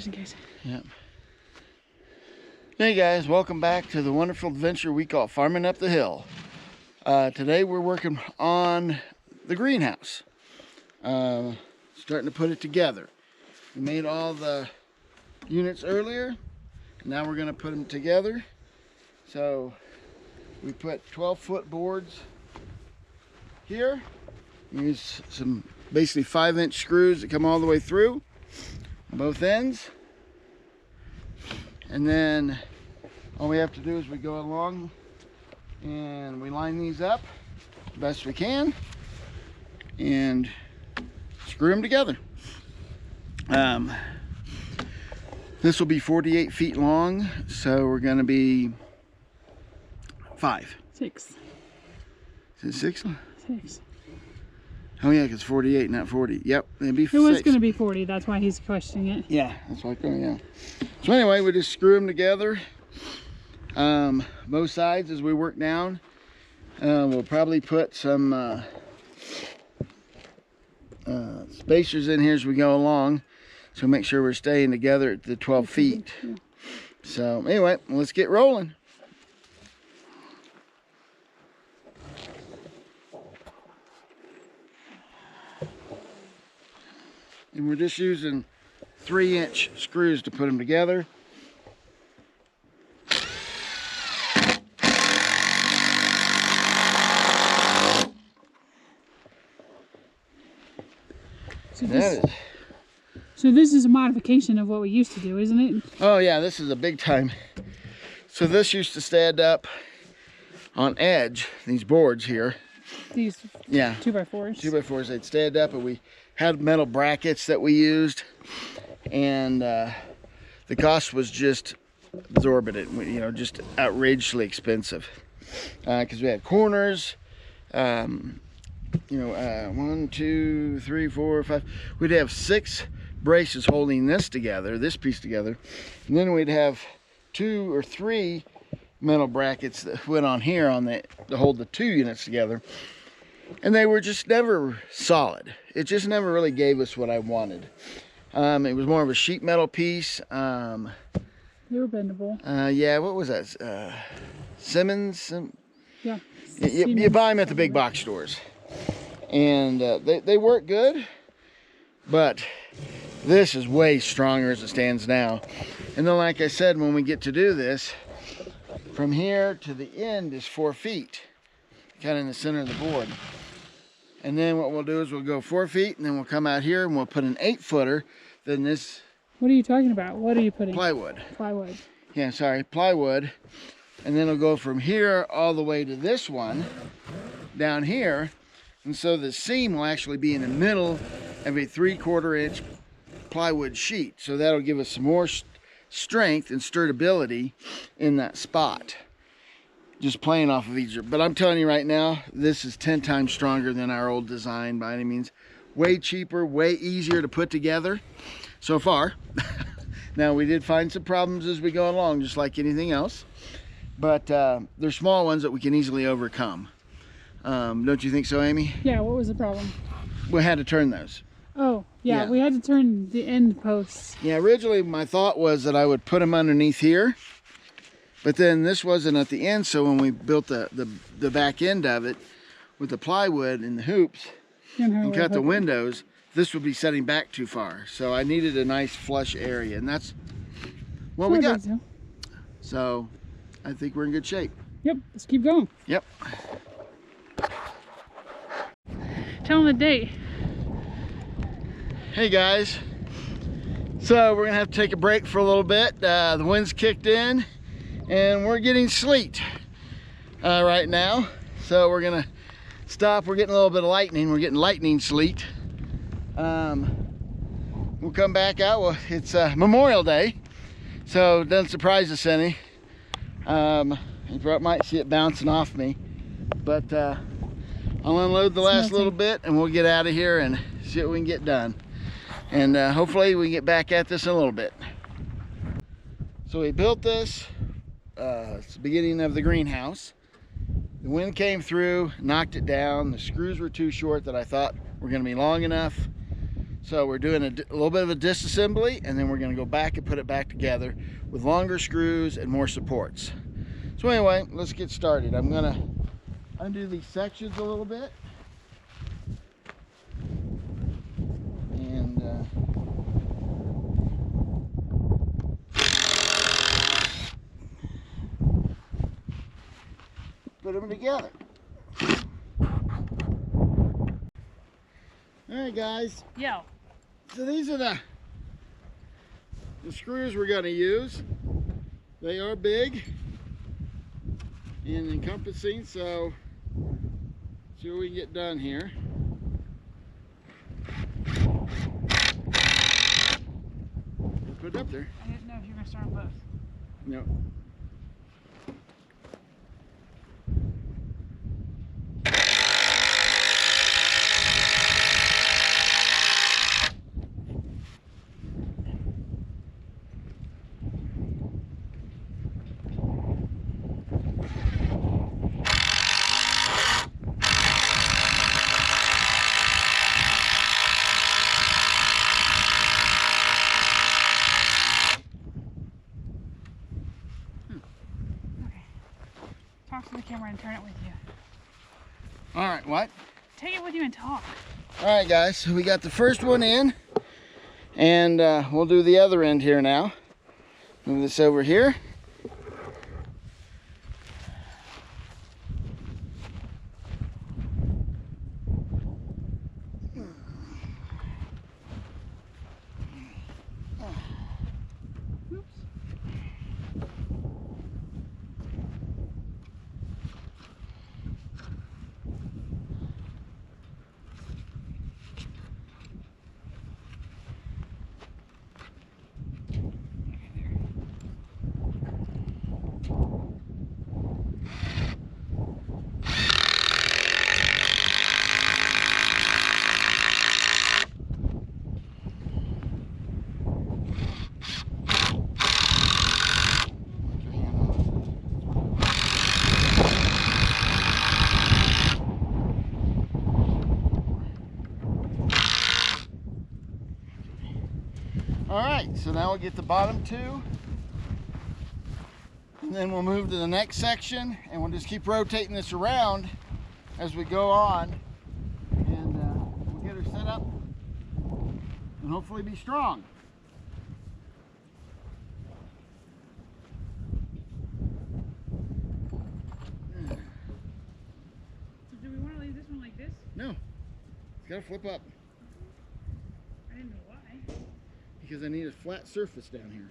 in case. Yep. Hey guys, welcome back to the wonderful adventure we call farming up the hill. Today we're working on the greenhouse. Starting to put it together. We made all the units earlier. Now we're going to put them together. So we put 12-foot boards here. Use some basically 5-inch screws that come all the way through both ends. And then all we have to do is we go along and we line these up the best we can and screw them together. This will be 48 feet long, so we're going to be 5. 6. Is it 6? 6. Oh yeah, because 48, not 40. Yep, it'd be 6. It was going to be 40. That's why he's questioning it. Yeah, that's why. Yeah. So anyway, we just screw them together. Both sides as we work down. We'll probably put some spacers in here as we go along, so make sure we're staying together at the 12 feet. Yeah. So anyway, let's get rolling. And we're just using 3-inch screws to put them together. So this is a modification of what we used to do, isn't it? Oh yeah, this is a big time. So this used to stand up on edge, these boards here. These 2x4s. 2x4s, they'd stand up, and we had metal brackets that we used, and the cost was just exorbitant, you know, just outrageously expensive, because we had corners, you know, 1, 2, 3, 4, 5. We'd have 6 braces holding this together, this piece together, and then we'd have 2 or 3 metal brackets that went on here on the to hold the 2 units together, and they were just never solid. It just never really gave us what I wanted. It was more of a sheet metal piece. They were bendable. Yeah, what was that? Simmons? Yeah. You buy them at the big box stores. And they work good, but this is way stronger as it stands now. And then, like I said, when we get to do this, from here to the end is 4 feet, kind of in the center of the board. And then what we'll do is we'll go 4 feet, and then we'll come out here and we'll put an 8-footer. Then this. What are you talking about? What are you putting? Plywood. Plywood. Yeah, sorry, plywood. And then it'll go from here all the way to this one down here. And so the seam will actually be in the middle of a 3/4 inch plywood sheet. So that'll give us some more strength and sturdybility in that spot. Just playing off of each. But I'm telling you right now, this is 10 times stronger than our old design by any means. Way cheaper, way easier to put together so far. Now we did find some problems as we go along, just like anything else. But they're small ones that we can easily overcome. Don't you think so, Amy? Yeah, what was the problem? We had to turn those. Oh, yeah, we had to turn the end posts. Yeah, originally my thought was that I would put them underneath here, but then this wasn't at the end, so when we built the back end of it with the plywood and the hoops and cut the windows, this would be setting back too far. So I needed a nice flush area, and that's what we got. So I think we're in good shape. Yep, let's keep going. Yep. Tell them the date. Hey guys, so we're gonna have to take a break for a little bit. The wind's kicked in and we're getting sleet right now, so we're gonna stop. We're getting a little bit of lightning. We're getting lightning sleet. We'll come back out. Well, it's Memorial Day, so it doesn't surprise us any. You might see it bouncing off me, but I'll unload the last little bit and we'll get out of here and see what we can get done. And hopefully we can get back at this in a little bit. So we built this, it's the beginning of the greenhouse. The wind came through, knocked it down. The screws were too short that I thought were gonna be long enough. So we're doing a little bit of a disassembly, and then we're going to go back and put it back together with longer screws and more supports. So anyway, let's get started. I'm going to undo these sections a little bit. And put them together. Alright guys. Yo. So these are the screws we're going to use. They are big and encompassing, so let's see what we can get done here. Put it up there. I didn't know if you were going to start both. No. Talk to the camera and turn it with you. All right, what? Take it with you and talk. All right, guys, so we got the first one in, and we'll do the other end here now. Move this over here. All right, so now we'll get the bottom two, and then we'll move to the next section, and we'll just keep rotating this around as we go on, and we'll get her set up and hopefully be strong. So do we want to leave this one like this? No, it's got to flip up. I didn't know why. Because I need a flat surface down here.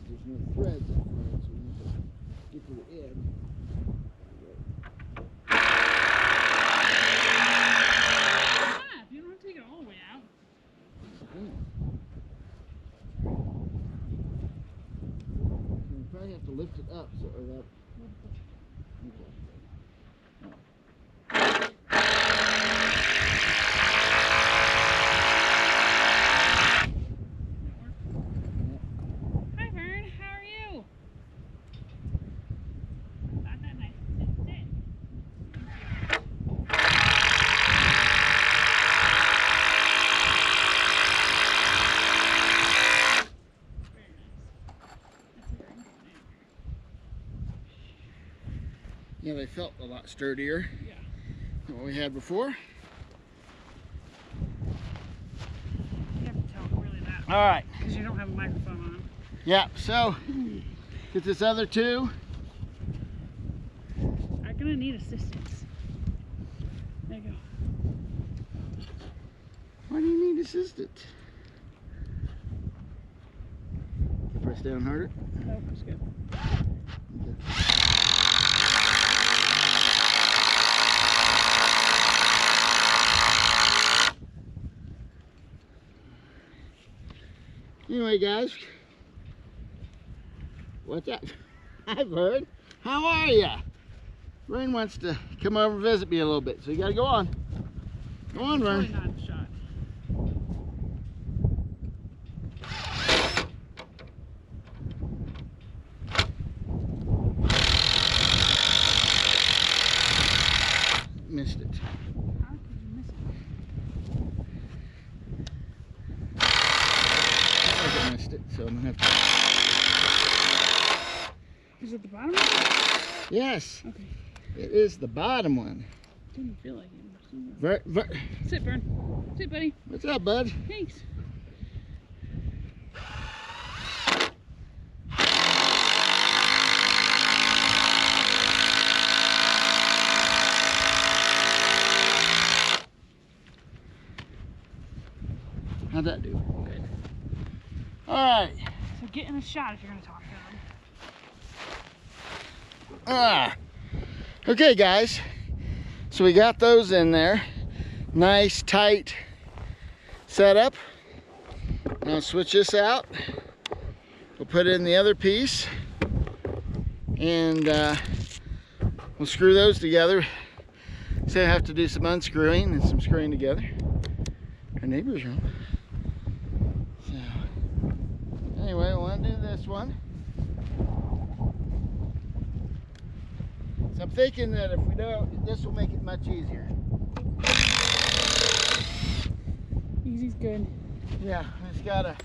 There's no threads in front, so we need to get to the end. You don't have to take it all the way out. We probably have to lift it up so or that. Okay. Hi Vern, how are you? Not that nice. Yeah, they felt a lot sturdier than what we had before. You have to tell really that. All right. Because you don't have a microphone on. Yeah, so get this other two. I'm going to need assistance. There you go. Why do you need assistance? Press down harder. Nope, that's good. Okay. Anyway, guys, what's up? Hi, Vern. How are ya? Vern wants to come over and visit me a little bit, so you gotta go on. Go on, Vern. Probably not a shot. Missed it. How could you miss it? I missed it, so I'm gonna have to. Is it the bottom one? Yes. Okay. It is the bottom one. Didn't feel like it. Sit, Vern. Sit, buddy. What's up, bud? Thanks. How'd that do? Good. All right. So get in a shot if you're going to talk to them. Okay, guys. So we got those in there. Nice, tight setup. Now switch this out. We'll put in the other piece. And we'll screw those together. So I have to do some unscrewing and some screwing together. Our neighbor's room. So anyway, we'll undo this one. So I'm thinking that if we don't, this will make it much easier. Easy's good. Yeah, I just gotta.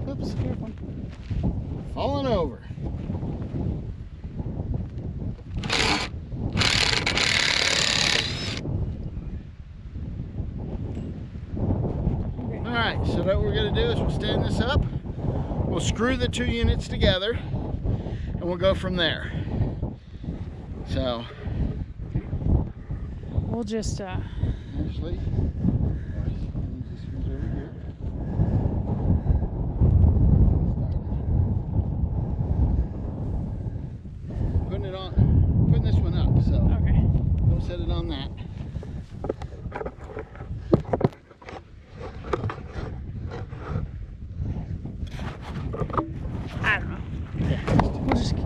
Oops, Careful. falling over. Alright, so what we're going to do is we'll stand this up, we'll screw the two units together, and we'll go from there. So, We'll just, actually, this screws over here. Putting this one up, so okay. don't set it on that. I don't know. We'll just keep.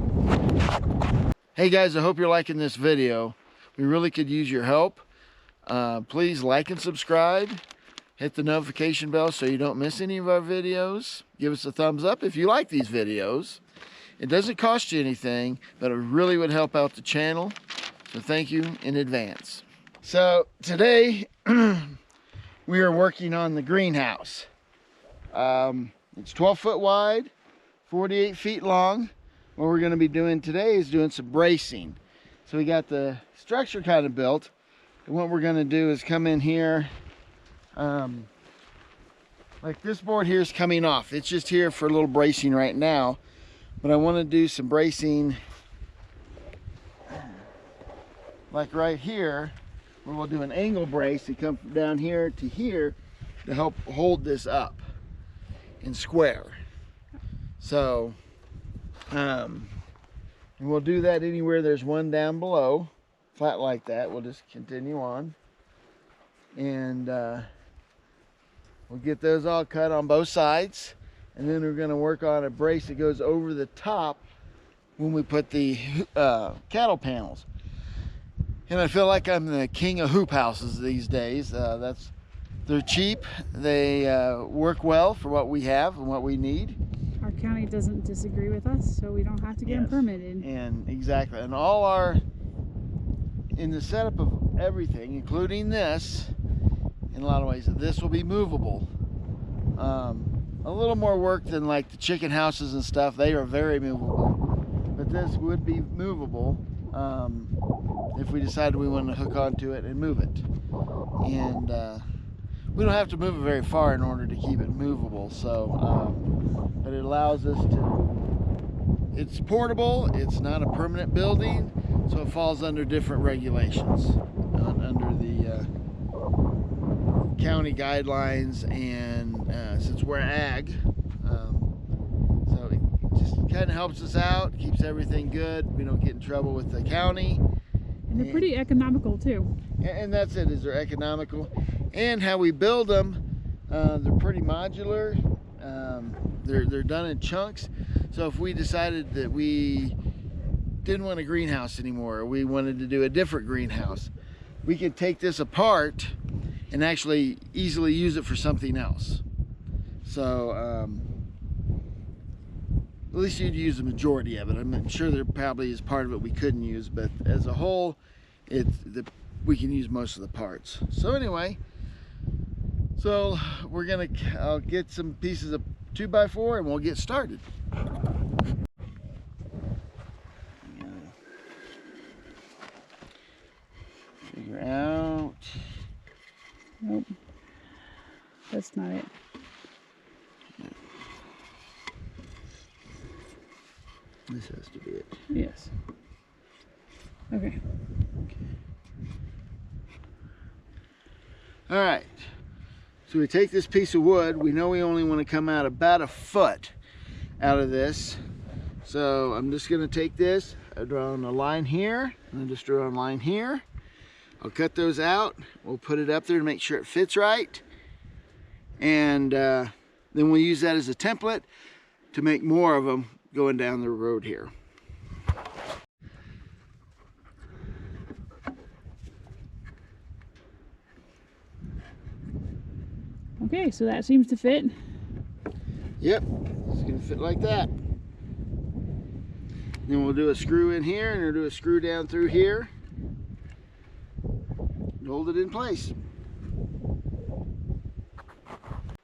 Hey guys, I hope you're liking this video. We really could use your help. Please like and subscribe. Hit the notification bell so you don't miss any of our videos. Give us a thumbs up if you like these videos. It doesn't cost you anything, but it really would help out the channel. So thank you in advance. So today we are working on the greenhouse. It's 12 foot wide, 48 feet long. What we're going to be doing today is doing some bracing. So we got the structure kind of built, and what we're going to do is come in here, like this board here is coming off. It's just here for a little bracing right now, but I want to do some bracing like right here, where we'll do an angle brace to come from down here to here to help hold this up and square. So and we'll do that anywhere there's one down below, flat like that. We'll just continue on, and we'll get those all cut on both sides, and then we're going to work on a brace that goes over the top when we put the cattle panels. And I feel like I'm the king of hoop houses these days. They're cheap, they work well for what we have and what we need. Our county doesn't disagree with us, so we don't have to get them permitted. And exactly, and in the setup of everything, including this, in a lot of ways, this will be movable. A little more work than like the chicken houses and stuff. They are very movable, but this would be movable if we decided we wanted to hook onto it and move it. And we don't have to move it very far in order to keep it movable. So, but it allows us to. It's portable. It's not a permanent building, so it falls under different regulations, under the county guidelines, and since we're ag, so it just kind of helps us out, keeps everything good. We don't get in trouble with the county. And they're pretty economical too. And that's it, is they're economical. And how we build them, they're pretty modular. They're done in chunks. So if we decided that we didn't want a greenhouse anymore, or we wanted to do a different greenhouse, we could take this apart and actually easily use it for something else. So at least you'd use the majority of it. I'm sure there probably is part of it we couldn't use, but as a whole, we can use most of the parts. So anyway, so I'll get some pieces of 2x4 and we'll get started. Figure out. Nope, that's not it. This has to be it. Yes. Okay. All right. So we take this piece of wood. We know we only want to come out about a foot out of this. So I'm just going to take this. I draw on a line here, and then just draw a line here. I'll cut those out. We'll put it up there to make sure it fits right. And then we'll use that as a template to make more of them going down the road here. Okay, so that seems to fit. Yep, it's gonna fit like that. Then we'll do a screw in here and we'll do a screw down through here. And hold it in place.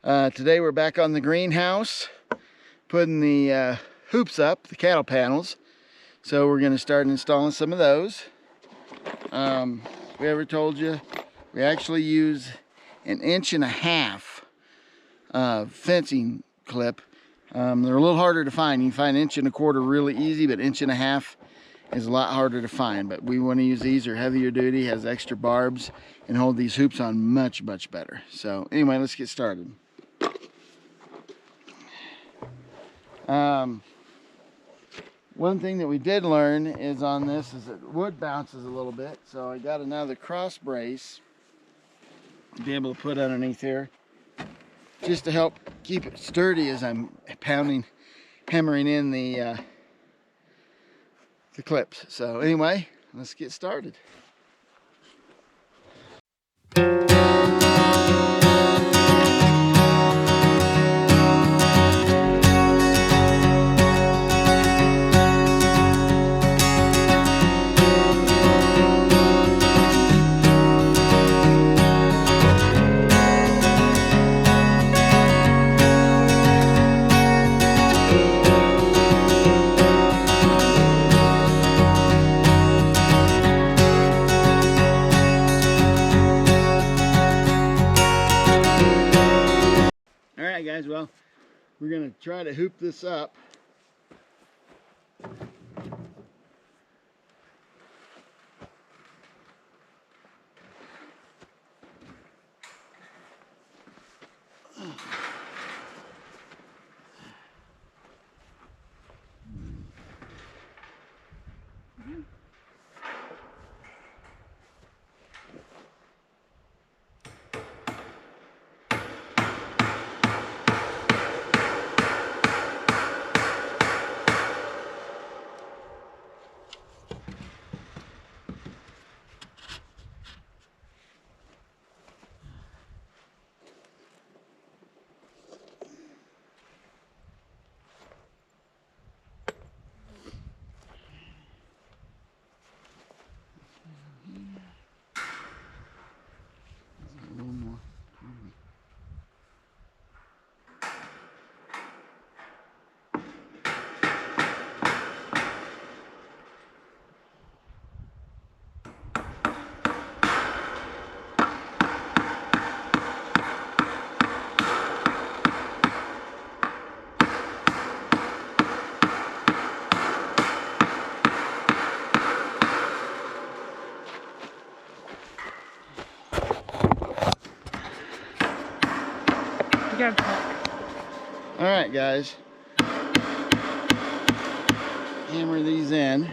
Today we're back on the greenhouse, putting the hoops up, the cattle panels. So we're gonna start installing some of those. We ever told you, we actually use 1.5 inch fencing clip. They're a little harder to find. You can find 1.25 inch really easy, but 1.5 inch is a lot harder to find. But we want to use these. They're heavier duty, has extra barbs, and hold these hoops on much, much better. So anyway, let's get started. One thing that we did learn is on this is that wood bounces a little bit. So I got another cross brace to be able to put underneath here, just to help keep it sturdy as I'm hammering in the clips. So anyway, let's get started. Guys, well, we're going to try to hoop this up. All right, guys. hammer these in.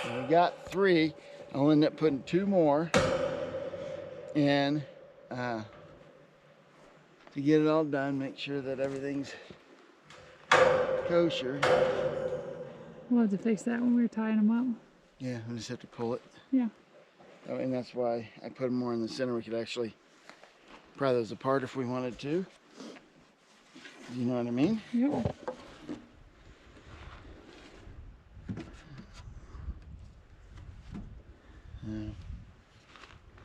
We got 3. I'll end up putting 2 more in to get it all done. Make sure that everything's kosher. We'll have to fix that when we're tying them up. Yeah, we just have to pull it. Yeah. Oh, and that's why I put them more in the center. We could actually pry those apart if we wanted to. You know what I mean? Yep.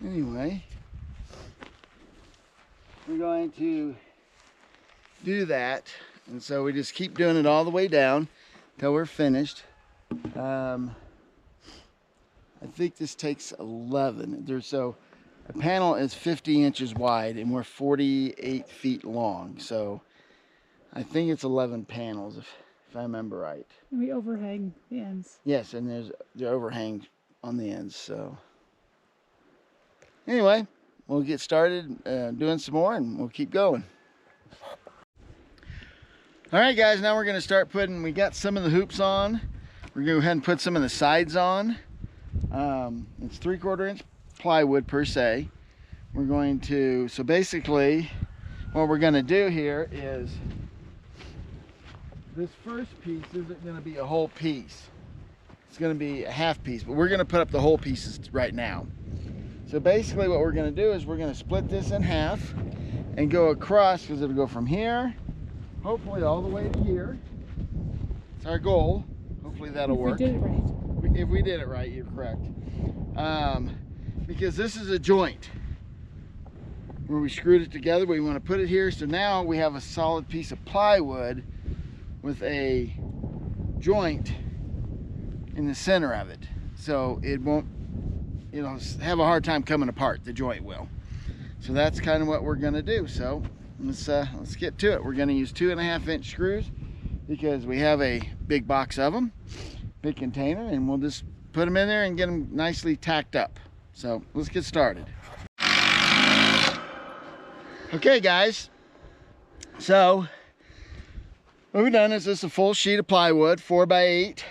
Anyway, we're going to do that, and so we just keep doing it all the way down till we're finished. I think this takes 11. So a panel is 50 inches wide and we're 48 feet long, so I think it's 11 panels if I remember right. And we overhang the ends. Yes, and there's the overhang on the ends. So anyway, we'll get started doing some more and we'll keep going. All right, guys, now we're going to start putting, we got some of the hoops on. We're going to go ahead and put some of the sides on. It's 3/4 inch plywood per se. We're going to, so basically what we're going to do here is this first piece isn't going to be a whole piece. It's going to be a half piece, but we're going to put up the whole pieces right now. So basically what we're going to do is we're going to split this in half and go across, because it'll go from here, hopefully all the way to here. It's our goal. Hopefully that'll work. If we did it right. If we did it right, you're correct. Because this is a joint where we screwed it together. We want to put it here, so now we have a solid piece of plywood with a joint in the center of it, so it won't, you know, have a hard time coming apart. The joint will. So that's kind of what we're going to do. So let's get to it. We're going to use 2.5 inch screws because we have a big box of them, big container, and we'll just put them in there and get them nicely tacked up. So let's get started. Okay, guys, so what we've done is this is a full sheet of plywood, 4x8.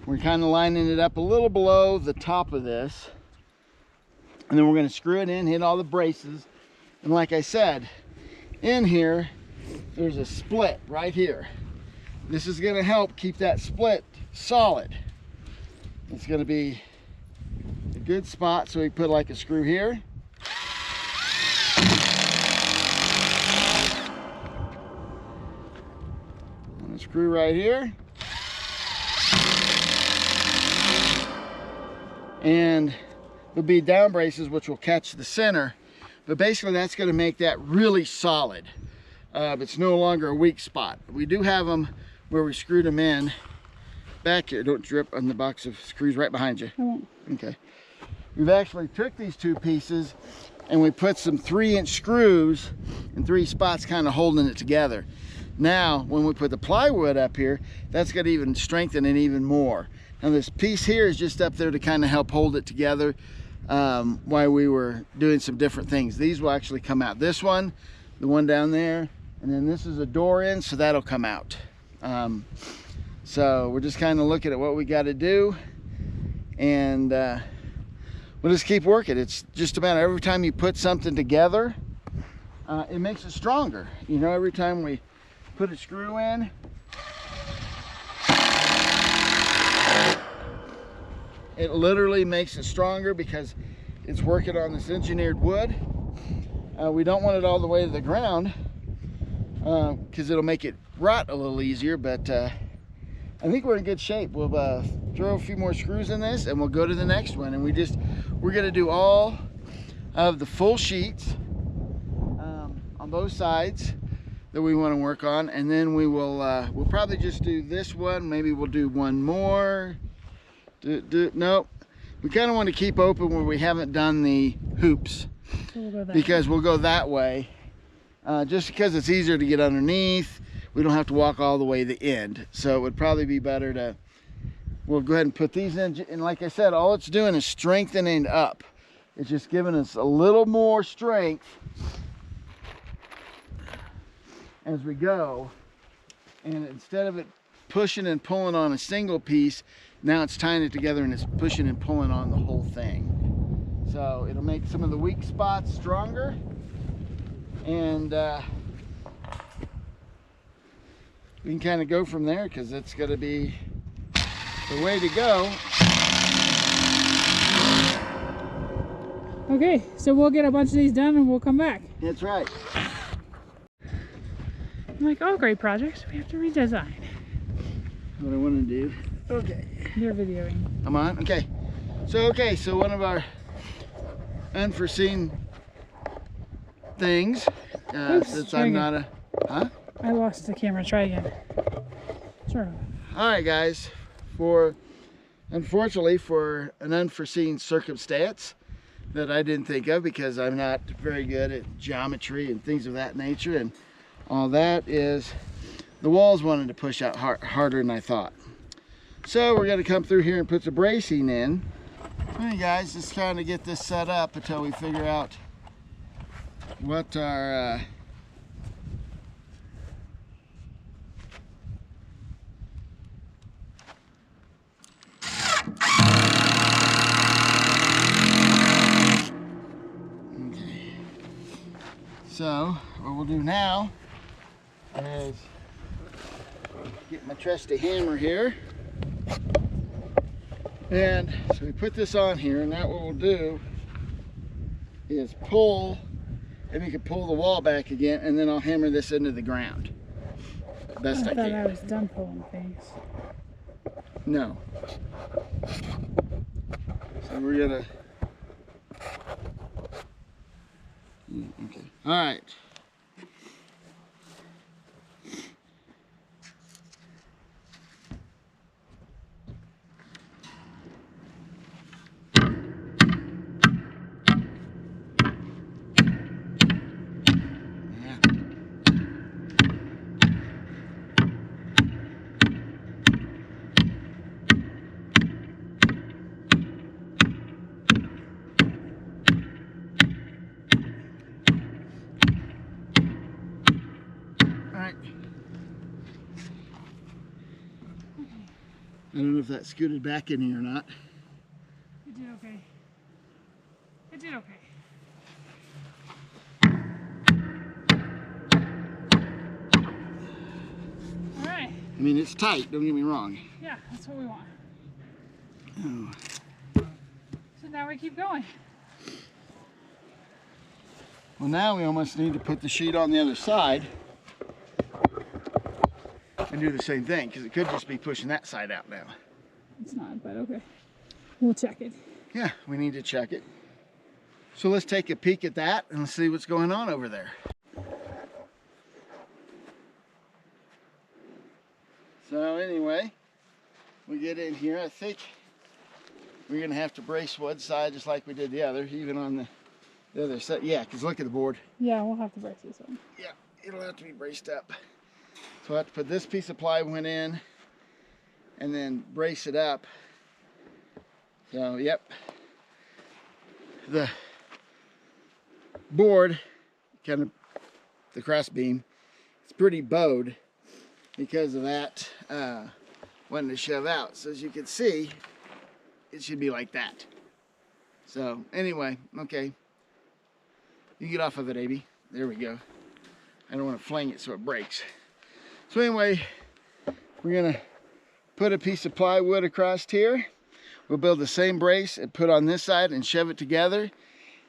We're kind of lining it up a little below the top of this, and then we're going to screw it in, hit all the braces. And like I said, in here there's a split right here. This is going to help keep that split solid. It's going to be a good spot, so we put like a screw here. And a screw right here. And there'll be down braces which will catch the center, but basically that's going to make that really solid. It's no longer a weak spot. We do have them where we screwed them in back here. Don't drip on the box of screws right behind you. I won't. Okay. We've actually took these 2 pieces and we put some 3-inch screws in 3 spots, kind of holding it together. Now when we put the plywood up here, that's going to even strengthen it even more. Now this piece here is just up there to kind of help hold it together while we were doing some different things. These will actually come out. This one, the one down there, and then this is a door in, so that'll come out. So we're just kind of looking at what we got to do, and we'll just keep working. It's just about every time you put something together, it makes it stronger. You know, every time we put a screw in, it literally makes it stronger because it's working on this engineered wood. We don't want it all the way to the ground because it'll make it rot a little easier, but I think we're in good shape. We'll throw a few more screws in this and we'll go to the next one. And we're gonna do all of the full sheets on both sides that we want to work on, and then we will we'll probably just do this one. Maybe we'll do one more. Nope. We kind of want to keep open where we haven't done the hoops, because we'll go that way just because it's easier to get underneath. We don't have to walk all the way to the end, so it would probably be better to we'll go ahead and put these in. And like I said, all it's doing is strengthening up. It's just giving us a little more strength as we go. And instead of it pushing and pulling on a single piece, now it's tying it together and it's pushing and pulling on the whole thing. So it'll make some of the weak spots stronger. And we can kind of go from there, because it's going to be the way to go. Okay, so we'll get a bunch of these done and we'll come back. That's right. Like all great projects, we have to redesign. What I want to do. Okay. You're videoing. I'm on? Okay. So one of our unforeseen things, since I'm not a... Huh? I lost the camera. Try again. Sure. All right, guys. Unfortunately, for an unforeseen circumstance that I didn't think of, because I'm not very good at geometry and things of that nature, and all that, is the walls wanted to push out harder than I thought. So we're going to come through here and put the bracing in. All right, guys, just trying to get this set up until we figure out what our So what we'll do now is get my trusty hammer here, and so we put this on here, and now what we'll do is pull, and we can pull the wall back again, and then I'll hammer this into the ground best I can. I thought I was done pulling things. No. So we're gonna... Okay. All right. I don't know if that scooted back in here or not. It did okay. It did okay. All right. I mean, it's tight, don't get me wrong. Yeah, that's what we want. Oh. So now we keep going. Well, now we almost need to put the sheet on the other side and do the same thing, because it could just be pushing that side out now. It's not, but okay. We'll check it. Yeah, we need to check it. So let's take a peek at that and let's see what's going on over there. So anyway, we get in here. I think we're going to have to brace one side just like we did the other, even on the other side. Yeah, because look at the board. Yeah, we'll have to brace this one. Yeah, it'll have to be braced up. So I have to put this piece of plywood in and then brace it up. So, yep. The board, kind of the cross beam, it's pretty bowed because of that wanting to shove out. So as you can see, it should be like that. So anyway, okay. You get off of it, Abby. There we go. I don't want to fling it so it breaks. So anyway, we're gonna put a piece of plywood across here. We'll build the same brace and put on this side and shove it together.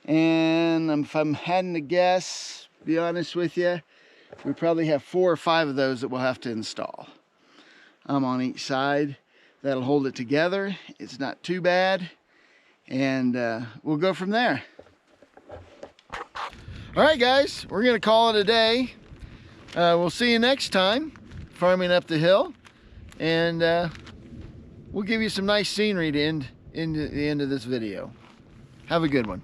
And if I'm having to guess, be honest with you, we probably have 4 or 5 of those that we'll have to install. On each side. That'll hold it together. It's not too bad. And we'll go from there. All right, guys, we're gonna call it a day. We'll see you next time, farming up the hill, and we'll give you some nice scenery to end the end of this video. Have a good one.